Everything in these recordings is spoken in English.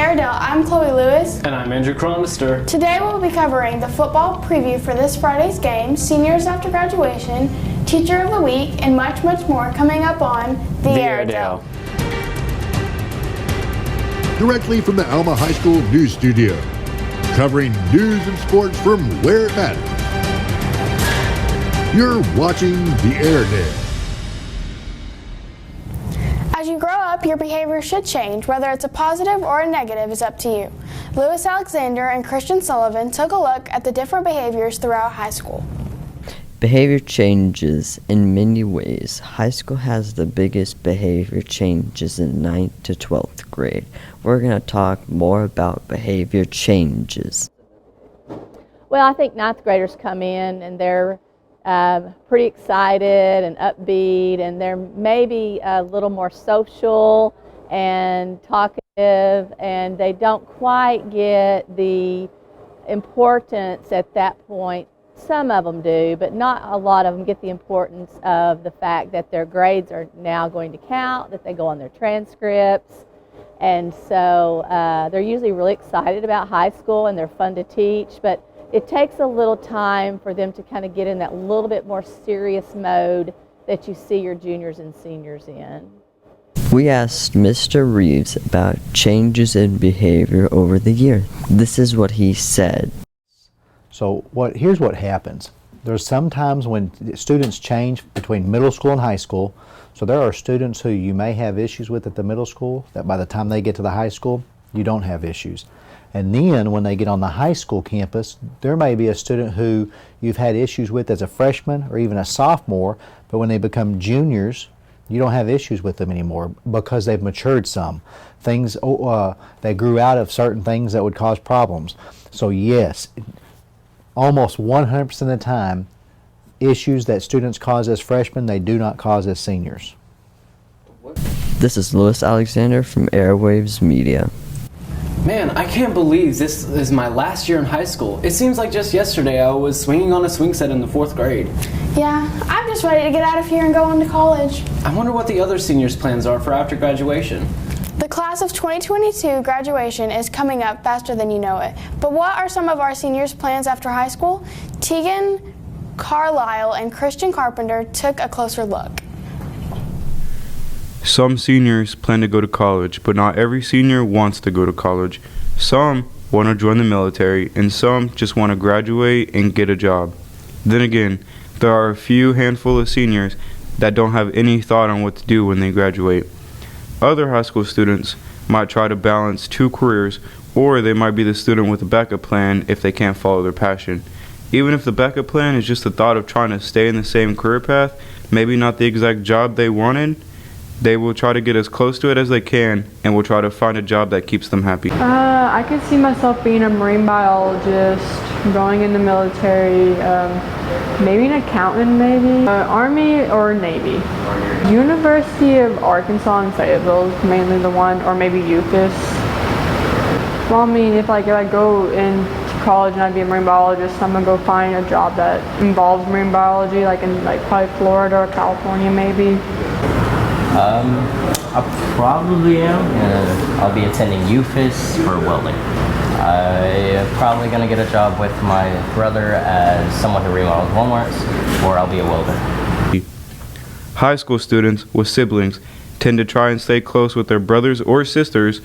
Airedale, I'm Chloe Lewis. And I'm Andrew Cronister. Today we'll be covering the football preview for this Friday's game, seniors after graduation, teacher of the week, and much, much more coming up on The Airedale. Directly from the Alma High School News Studio, covering news and sports from where it matters. You're watching The Airedale. As you grow up, your behavior should change. Whether it's a positive or a negative is up to you. Lewis Alexander and Christian Sullivan took a look at the different behaviors throughout high school. Behavior changes in many ways. High school has the biggest behavior changes in 9th to 12th grade. We're going to talk more about behavior changes. Well, I think 9th graders come in and they're pretty excited and upbeat, and they're maybe a little more social and talkative, and they don't quite get the importance at that point. Some of them do, but not a lot of them get the importance of the fact that their grades are now going to count, that they go on their transcripts. And so they're usually really excited about high school and they're fun to teach, but it takes a little time for them to kind of get in that little bit more serious mode that you see your juniors and seniors in. We asked Mr. Reeves about changes in behavior over the year. This is what he said. So here's what happens. There's sometimes when students change between middle school and high school. So there are students who you may have issues with at the middle school that by the time they get to the high school, you don't have issues. And then when they get on the high school campus, there may be a student who you've had issues with as a freshman or even a sophomore, but when they become juniors, you don't have issues with them anymore because they've matured some. They grew out of certain things that would cause problems. So yes, almost 100% of the time, issues that students cause as freshmen, they do not cause as seniors. This is Lewis Alexander from Airwaves Media. Man, I can't believe this is my last year in high school. It seems like just yesterday I was swinging on a swing set in the 4th grade. Yeah, I'm just ready to get out of here and go on to college. I wonder what the other seniors' plans are for after graduation. The class of 2022 graduation is coming up faster than you know it. But what are some of our seniors' plans after high school? Tegan Carlisle and Christian Carpenter took a closer look. Some seniors plan to go to college, but not every senior wants to go to college. Some want to join the military, and some just want to graduate and get a job. Then again, there are a few handful of seniors that don't have any thought on what to do when they graduate. Other high school students might try to balance 2 careers, or they might be the student with a backup plan if they can't follow their passion. Even if the backup plan is just the thought of trying to stay in the same career path, maybe not the exact job they wanted, they will try to get as close to it as they can and will try to find a job that keeps them happy. I could see myself being a marine biologist, going in the military, maybe an accountant maybe, Army or Navy. University of Arkansas in Fayetteville is mainly the one, or maybe UFIS. Well, I mean, if I go into college and I'd be a marine biologist, I'm gonna go find a job that involves marine biology, like in probably Florida or California maybe. I probably am. I'll be attending UFIS for welding. I'm probably going to get a job with my brother as someone who remodels Walmarts, or I'll be a welder. High school students with siblings tend to try and stay close with their brothers or sisters,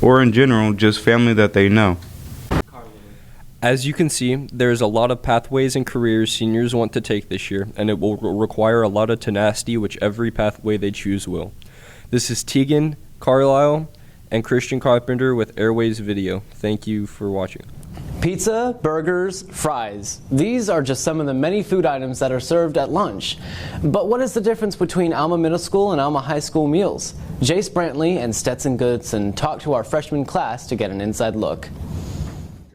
or in general, just family that they know. As you can see, there's a lot of pathways and careers seniors want to take this year, and it will require a lot of tenacity, which every pathway they choose will. This is Tegan Carlisle and Christian Carpenter with Airways Video. Thank you for watching. Pizza, burgers, fries. These are just some of the many food items that are served at lunch. But what is the difference between Alma Middle School and Alma High School meals? Jace Brantley and Stetson Goodson talked to our freshman class to get an inside look.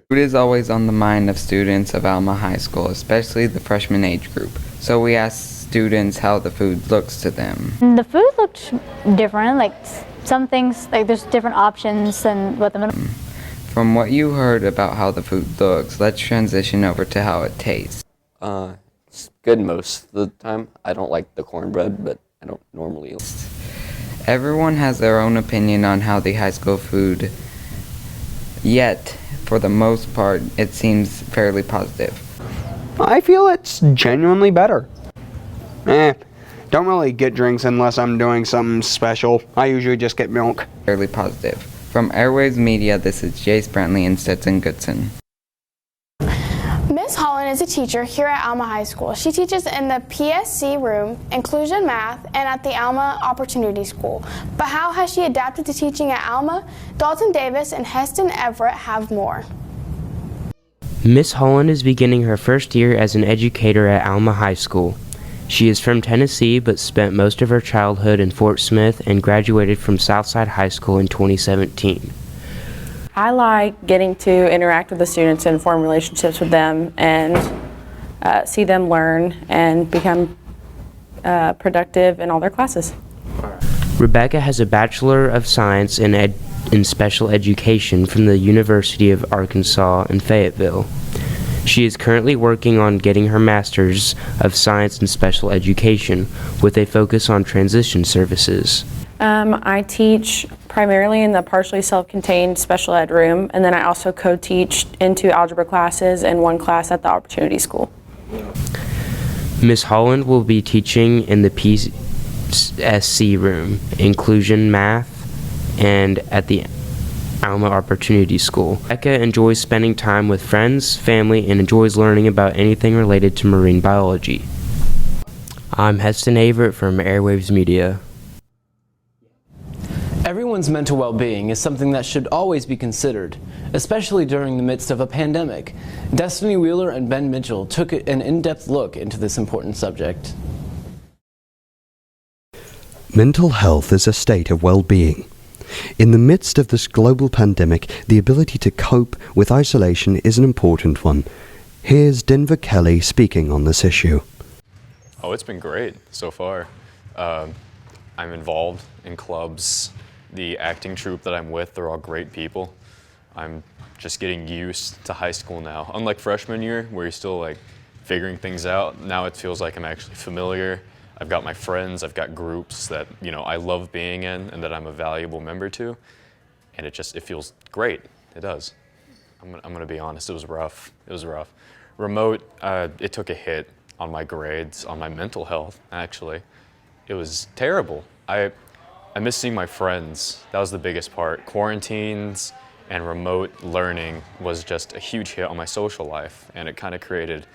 Food is always on the mind of students of Alma High School, especially the freshman age group. So we asked students how the food looks to them. The food looked different, like some things, like there's different options than what the middle. From what you heard about how the food looks, let's transition over to how it tastes. It's good most of the time. I don't like the cornbread, but I don't normally. Everyone has their own opinion on how the high school food Yet, for the most part, it seems fairly positive. I feel it's genuinely better. Don't really get drinks unless I'm doing something special. I usually just get milk. Fairly positive. From Airwaves Media, this is Jace Brantley and Stetson Goodson. Miss Holland is a teacher here at Alma High School. She teaches in the PSC room, Inclusion Math, and at the Alma Opportunity School. But how has she adapted to teaching at Alma? Dalton Davis and Heston Everett have more. Miss Holland is beginning her first year as an educator at Alma High School. She is from Tennessee but spent most of her childhood in Fort Smith and graduated from Southside High School in 2017. I like getting to interact with the students and form relationships with them and see them learn and become productive in all their classes. Rebecca has a Bachelor of Science in Special Education from the University of Arkansas in Fayetteville. She is currently working on getting her Master's of Science in Special Education with a focus on transition services. I teach primarily in the partially self-contained special ed room, and then I also co-teach in 2 algebra classes and 1 class at the Opportunity School. Ms. Holland will be teaching in the PSC room, Inclusion Math, and at the Alma Opportunity School. Becca enjoys spending time with friends, family, and enjoys learning about anything related to marine biology. I'm Heston Everett from Airwaves Media. Everyone's mental well-being is something that should always be considered, especially during the midst of a pandemic. Destiny Wheeler and Ben Mitchell took an in-depth look into this important subject. Mental health is a state of well-being. In the midst of this global pandemic, the ability to cope with isolation is an important one. Here's Denver Kelly speaking on this issue. Oh, it's been great so far. I'm involved in clubs. The acting troupe that I'm with, they're all great people. I'm just getting used to high school now. Unlike freshman year, where you're still like figuring things out, now it feels like I'm actually familiar. I've got my friends, I've got groups that, you know, I love being in and that I'm a valuable member to. And it feels great. It does. I'm gonna be honest, it was rough. It was rough. Remote, it took a hit on my grades, on my mental health, actually. It was terrible. I miss seeing my friends. That was the biggest part. Quarantines and remote learning was just a huge hit on my social life, and it kind of created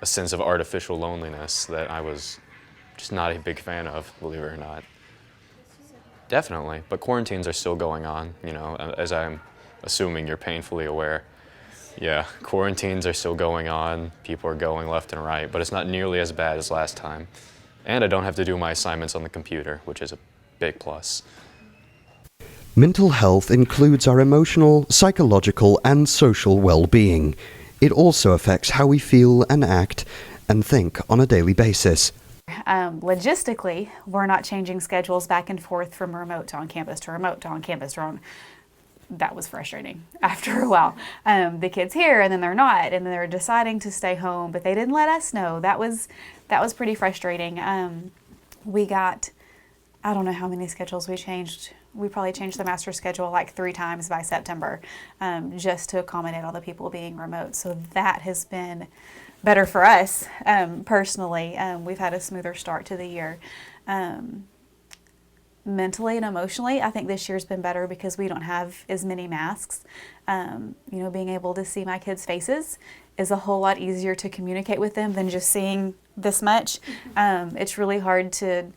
a sense of artificial loneliness that I was just not a big fan of, believe it or not. Definitely, but quarantines are still going on, you know, as I'm assuming you're painfully aware. Yeah, quarantines are still going on. People are going left and right, but it's not nearly as bad as last time. And I don't have to do my assignments on the computer, which is a big plus. Mental health includes our emotional, psychological, and social well-being. It also affects how we feel and act and think on a daily basis. Logistically, we're not changing schedules back and forth from remote to on campus to remote to on campus to on. That was frustrating after a while. The kids here and then they're not, and then they're deciding to stay home, but they didn't let us know. That was pretty frustrating. We got, I don't know how many schedules we changed. We probably changed the master schedule like 3 times by September, just to accommodate all the people being remote. So that has been better for us personally. We've had a smoother start to the year. Mentally and emotionally, I think this year's been better because we don't have as many masks. You know, being able to see my kids' faces is a whole lot easier to communicate with them than just seeing this much. It's really hard to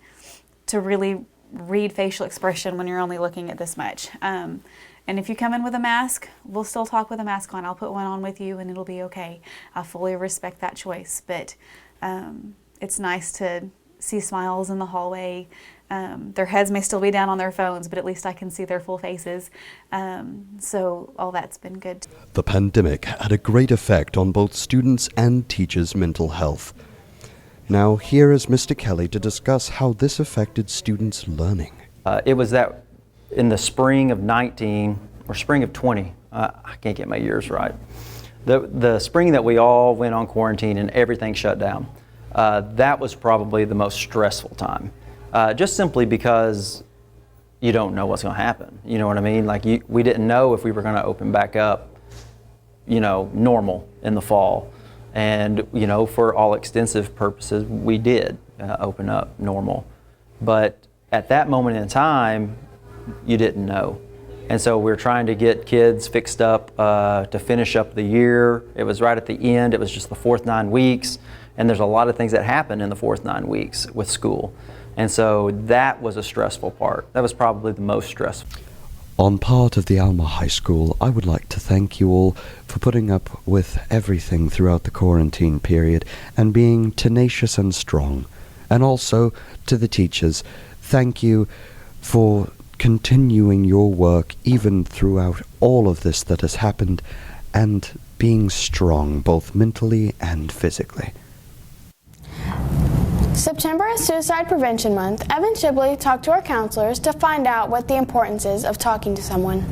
really read facial expression when you're only looking at this much. And if you come in with a mask, we'll still talk with a mask on. I'll put one on with you and it'll be okay. I fully respect that choice, but it's nice to see smiles in the hallway. Their heads may still be down on their phones, but at least I can see their full faces. So all that's been good. The pandemic had a great effect on both students and teachers' mental health. Now here is Mr. Kelly to discuss how this affected students' learning. It was that in the spring of 19 or spring of 20, I can't get my years right. The spring that we all went on quarantine and everything shut down, that was probably the most stressful time. Just simply because, you don't know what's going to happen. You know what I mean? Like we didn't know if we were going to open back up, normal in the fall. And, for all extensive purposes, we did open up normal. But at that moment in time, you didn't know. And so we're trying to get kids fixed up to finish up the year. It was right at the end. It was just the fourth 9 weeks. And there's a lot of things that happen in the fourth 9 weeks with school. And so that was a stressful part. That was probably the most stressful. On part of the Alma High School, I would like to thank you all for putting up with everything throughout the quarantine period and being tenacious and strong. And also to the teachers, thank you for continuing your work even throughout all of this that has happened and being strong both mentally and physically. September is Suicide Prevention Month. Evan Shibley talked to our counselors to find out what the importance is of talking to someone.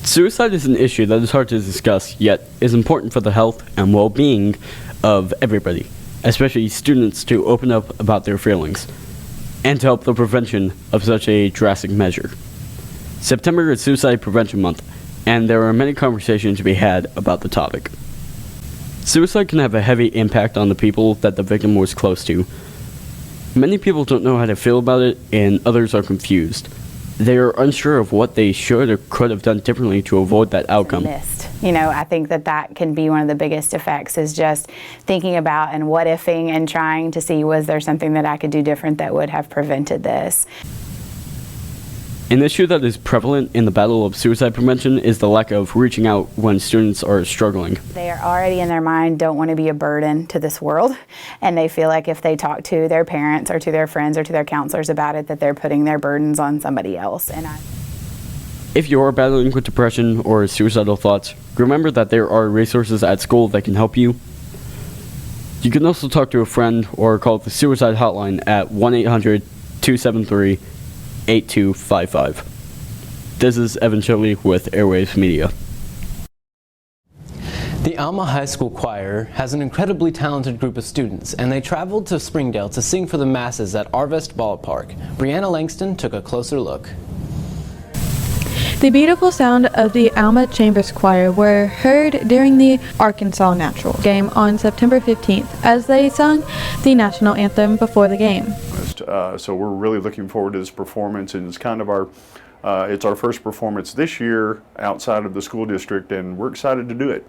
Suicide is an issue that is hard to discuss, yet is important for the health and well-being of everybody, especially students, to open up about their feelings and to help the prevention of such a drastic measure. September is Suicide Prevention Month, and there are many conversations to be had about the topic. Suicide can have a heavy impact on the people that the victim was close to. Many people don't know how to feel about it, and others are confused. They are unsure of what they should or could have done differently to avoid that outcome. I think that can be one of the biggest effects, is just thinking about and what ifing and trying to see, was there something that I could do different that would have prevented this? An issue that is prevalent in the battle of suicide prevention is the lack of reaching out when students are struggling. They are already in their mind, don't want to be a burden to this world, and they feel like if they talk to their parents or to their friends or to their counselors about it, that they're putting their burdens on somebody else. If you are battling with depression or suicidal thoughts, remember that there are resources at school that can help you. You can also talk to a friend or call the suicide hotline at 1-800-273-8255. This is Evan Shirley with Airwaves Media. The Alma High School Choir has an incredibly talented group of students, and they traveled to Springdale to sing for the masses at Arvest Ballpark. Brianna Langston took a closer look. The beautiful sound of the Alma Chambers Choir were heard during the Arkansas Natural game on September 15th as they sung the national anthem before the game. So we're really looking forward to this performance, and it's kind of it's our first performance this year outside of the school district, and we're excited to do it.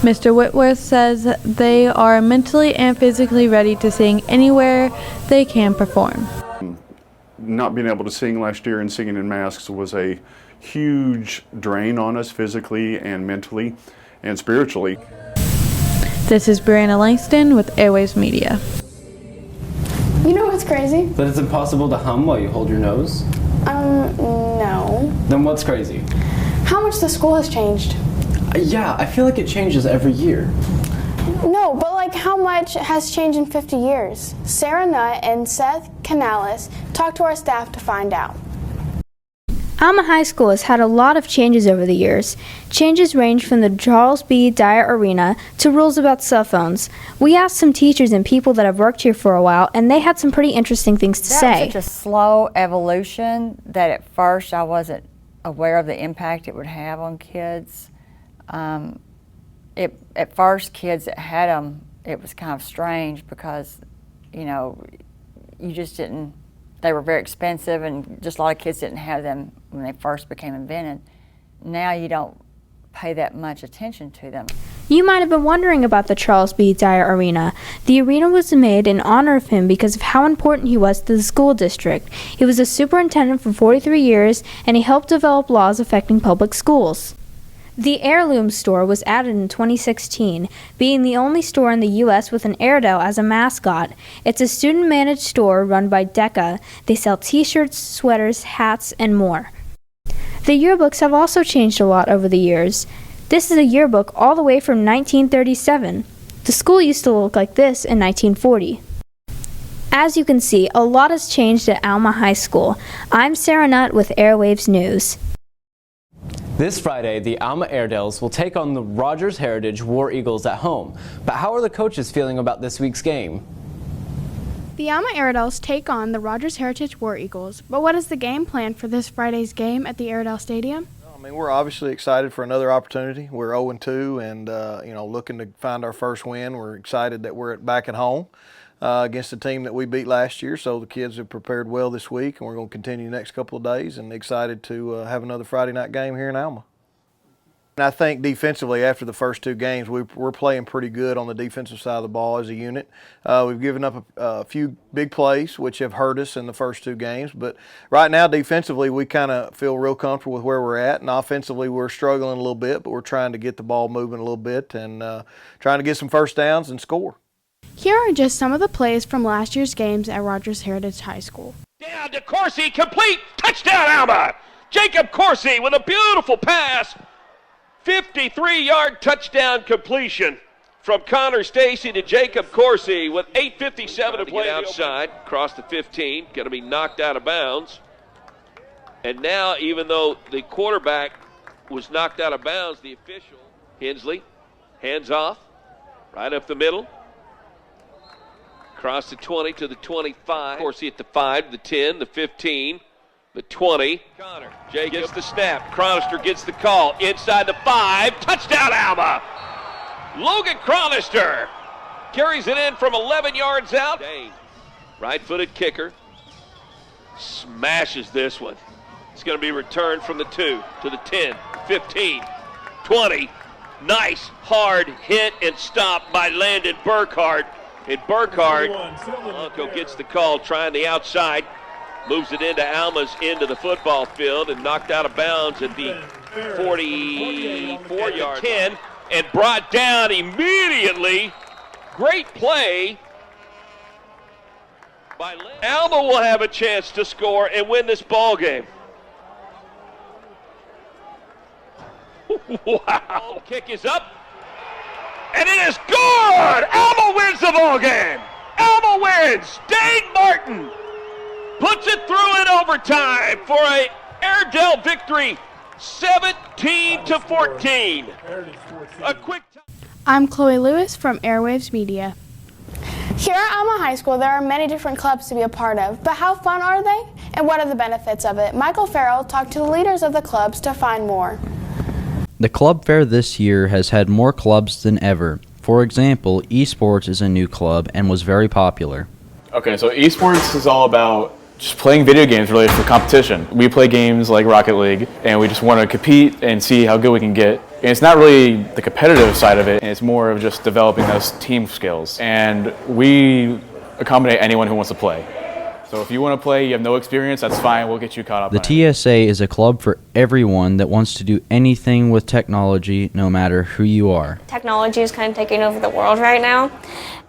Mr. Whitworth says they are mentally and physically ready to sing anywhere they can perform. Not being able to sing last year and singing in masks was a huge drain on us physically and mentally and spiritually. This is Brianna Langston with Airwaves Media. You know what's crazy? That it's impossible to hum while you hold your nose? No. Then what's crazy? How much the school has changed. Yeah, I feel like it changes every year. No, but like how much has changed in 50 years? Sarah Nutt and Seth Canales talked to our staff to find out. Alma High School has had a lot of changes over the years. Changes range from the Charles B. Dyer Arena to rules about cell phones. We asked some teachers and people that have worked here for a while, and they had some pretty interesting things to say. That was such a slow evolution that at first I wasn't aware of the impact it would have on kids. At first, kids that had them, it was kind of strange because, you just didn't, they were very expensive, and just a lot of kids didn't have them when they first became invented. Now you don't pay that much attention to them. You might have been wondering about the Charles B. Dyer Arena. The arena was made in honor of him because of how important he was to the school district. He was a superintendent for 43 years, and he helped develop laws affecting public schools. The Heirloom store was added in 2016, being the only store in the U.S. with an Airedale as a mascot. It's a student-managed store run by DECA. They sell t-shirts, sweaters, hats, and more. The yearbooks have also changed a lot over the years. This is a yearbook all the way from 1937. The school used to look like this in 1940. As you can see, a lot has changed at Alma High School. I'm Sarah Nutt with Airwaves News. This Friday, the Alma Airedales will take on the Rogers Heritage War Eagles at home. But how are the coaches feeling about this week's game? The Alma Airedales take on the Rogers Heritage War Eagles, but what is the game plan for this Friday's game at the Airedale Stadium? I mean, we're obviously excited for another opportunity. We're 0-2 and, looking to find our first win. We're excited that we're back at home against a team that we beat last year, so the kids have prepared well this week, and we're going to continue the next couple of days and excited to have another Friday night game here in Alma. And I think defensively, after the first 2 games, we're playing pretty good on the defensive side of the ball as a unit. We've given up a few big plays, which have hurt us in the first 2 games. But right now, defensively, we kind of feel real comfortable with where we're at. And offensively, we're struggling a little bit, but we're trying to get the ball moving a little bit and trying to get some first downs and score. Here are just some of the plays from last year's games at Rogers Heritage High School. Down to Coursey, complete, touchdown Alma! Jacob Coursey with a beautiful pass. 53-yard touchdown completion from Connor Stacy to Jacob Coursey with 8:57 to play. Outside, across the 15, going to be knocked out of bounds. And now, even though the quarterback was knocked out of bounds, the official, Hensley, hands off, right up the middle. Across the 20 to the 25. Coursey at the 5, the 10, the 15. The 20. Connor gets the snap. Chronister gets the call. Inside the 5. Touchdown, Alma! Logan Chronister carries it in from 11 yards out. Right-footed kicker. Smashes this one. It's going to be returned from the 2 to the 10, 15, 20. Nice hard hit and stop by Landon Burkhardt. And Burkhardt, Blanco gets the call, trying the outside. Moves it into Alma's end of the football field and knocked out of bounds at the 44-yard 10 and brought down immediately. Great play by Alma. Will have a chance to score and win this ball game. Wow. Kick is up. And it is good! Alma wins the ball game. Alma wins. Dane Martin puts it through in overtime for a Airedale victory, 17-14. A quick time. I'm Chloe Lewis from Airwaves Media. Here at Alma High School, there are many different clubs to be a part of, but how fun are they? And what are the benefits of it? Michael Farrell talked to the leaders of the clubs to find more. The club fair this year has had more clubs than ever. For example, esports is a new club and was very popular. Okay, so esports is all about just playing video games related for competition. We play games like Rocket League, and we just want to compete and see how good we can get. And it's not really the competitive side of it, it's more of just developing those team skills. And we accommodate anyone who wants to play. So if you want to play, you have no experience, that's fine, we'll get you caught up on it. The TSA is a club for everyone that wants to do anything with technology, no matter who you are. Technology is kind of taking over the world right now,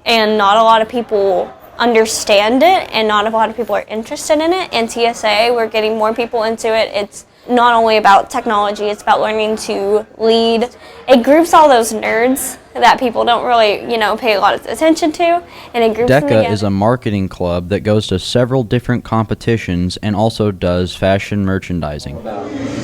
and not a lot of people understand it, and not a lot of people are interested in it. And TSA, we're getting more people into it. It's not only about technology, it's about learning to lead. It groups all those nerds that people don't really, pay a lot of attention to, and it groups them together. DECA is a marketing club that goes to several different competitions and also does fashion merchandising.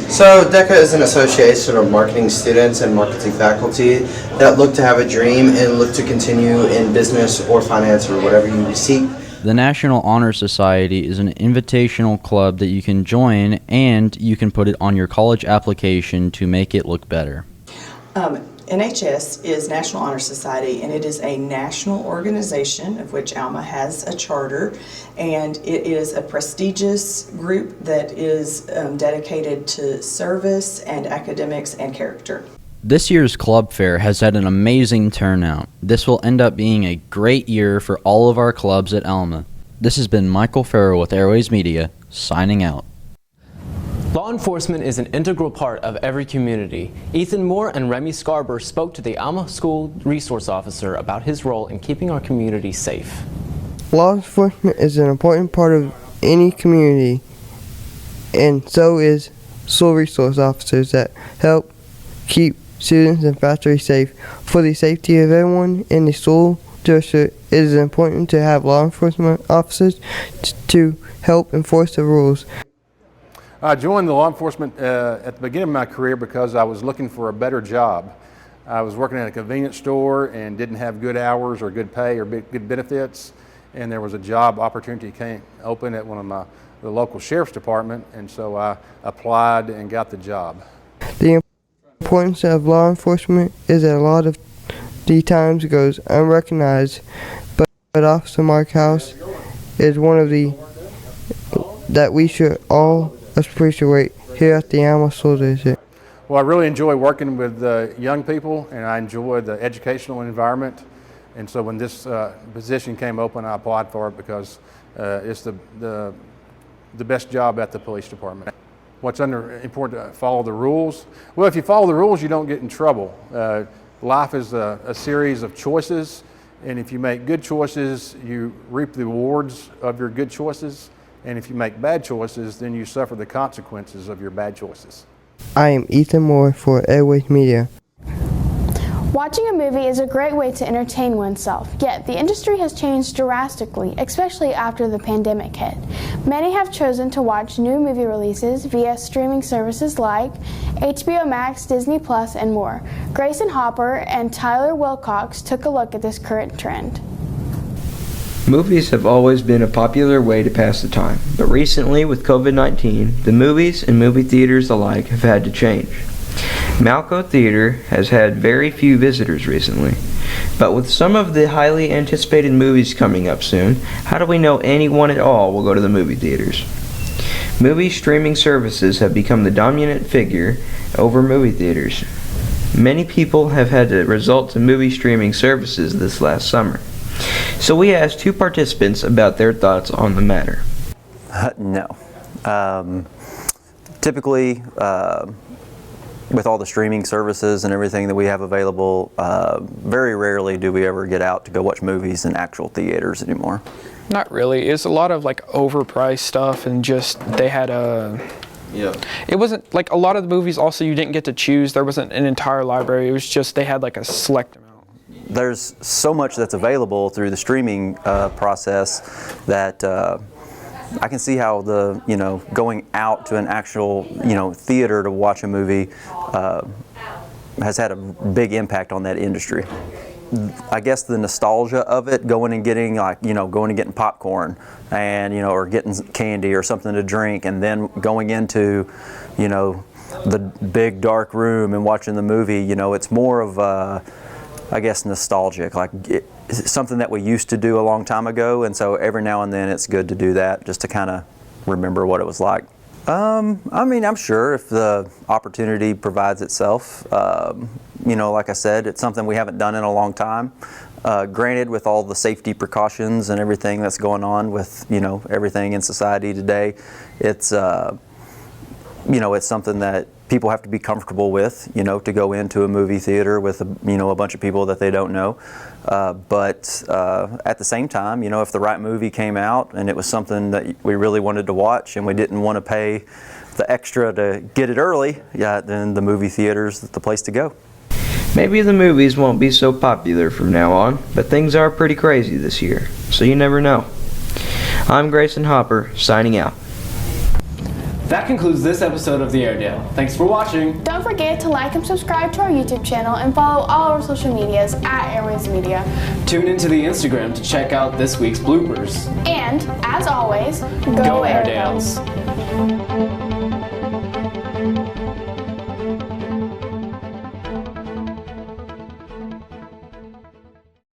So DECA is an association of marketing students and marketing faculty that look to have a dream and look to continue in business or finance or whatever you seek. The National Honor Society is an invitational club that you can join, and you can put it on your college application to make it look better. NHS is National Honor Society, and it is a national organization of which Alma has a charter, and it is a prestigious group that is dedicated to service and academics and character. This year's club fair has had an amazing turnout. This will end up being a great year for all of our clubs at Alma. This has been Michael Farrell with Airways Media, signing out. Law enforcement is an integral part of every community. Ethan Moore and Remy Scarber spoke to the Alma School Resource Officer about his role in keeping our community safe. Law enforcement is an important part of any community, and so is school resource officers that help keep students and faculty safe. For the safety of everyone in the school district, it is important to have law enforcement officers to help enforce the rules. I joined the law enforcement at the beginning of my career because I was looking for a better job. I was working at a convenience store and didn't have good hours or good pay or good benefits, and there was a job opportunity came open at the local sheriff's department, and so I applied and got the job. The importance of law enforcement is that a lot of the times goes unrecognized, but Officer Mark House is one of the that we should all appreciate here at the Alma School District. Well, I really enjoy working with young people, and I enjoy the educational environment. And so when this position came open, I applied for it because it's the best job at the police department. What's important to follow the rules? Well, if you follow the rules, you don't get in trouble. Life is a series of choices, and if you make good choices, you reap the rewards of your good choices. And if you make bad choices, then you suffer the consequences of your bad choices. I am Ethan Moore for Airways Media. Watching a movie is a great way to entertain oneself, yet the industry has changed drastically, especially after the pandemic hit. Many have chosen to watch new movie releases via streaming services like HBO Max, Disney Plus, and more. Grayson Hopper and Tyler Wilcox took a look at this current trend. Movies have always been a popular way to pass the time, but recently with COVID-19, the movies and movie theaters alike have had to change. Malco Theater has had very few visitors recently, but with some of the highly anticipated movies coming up soon, how do we know anyone at all will go to the movie theaters? Movie streaming services have become the dominant figure over movie theaters. Many people have had to resort to movie streaming services this last summer. So we asked two participants about their thoughts on the matter. No. Typically, with all the streaming services and everything that we have available, very rarely do we ever get out to go watch movies in actual theaters anymore. Not really. It's a lot of like overpriced stuff, and just they had a. Yeah. It wasn't like a lot of the movies. Also, you didn't get to choose. There wasn't an entire library. It was just they had like a select amount. There's so much that's available through the streaming process that I can see how going out to an actual theater to watch a movie has had a big impact on that industry. I guess the nostalgia of it, going and getting popcorn and or getting candy or something to drink, and then going into the big dark room and watching the movie. It's more of I guess nostalgic, like it's something that we used to do a long time ago, and so every now and then it's good to do that just to kind of remember what it was like. I mean, I'm sure if the opportunity provides itself, like I said, it's something we haven't done in a long time. Granted, with all the safety precautions and everything that's going on with everything in society today, it's it's something that people have to be comfortable with, to go into a movie theater with a bunch of people that they don't know. But at the same time, if the right movie came out and it was something that we really wanted to watch and we didn't want to pay the extra to get it early, then the movie theater's the place to go. Maybe the movies won't be so popular from now on, but things are pretty crazy this year, so you never know. I'm Grayson Hopper, signing out. That concludes this episode of the Airedale. Thanks for watching. Don't forget to like and subscribe to our YouTube channel and follow all our social medias at Airways Media. Tune into the Instagram to check out this week's bloopers. And, as always, go Airedales.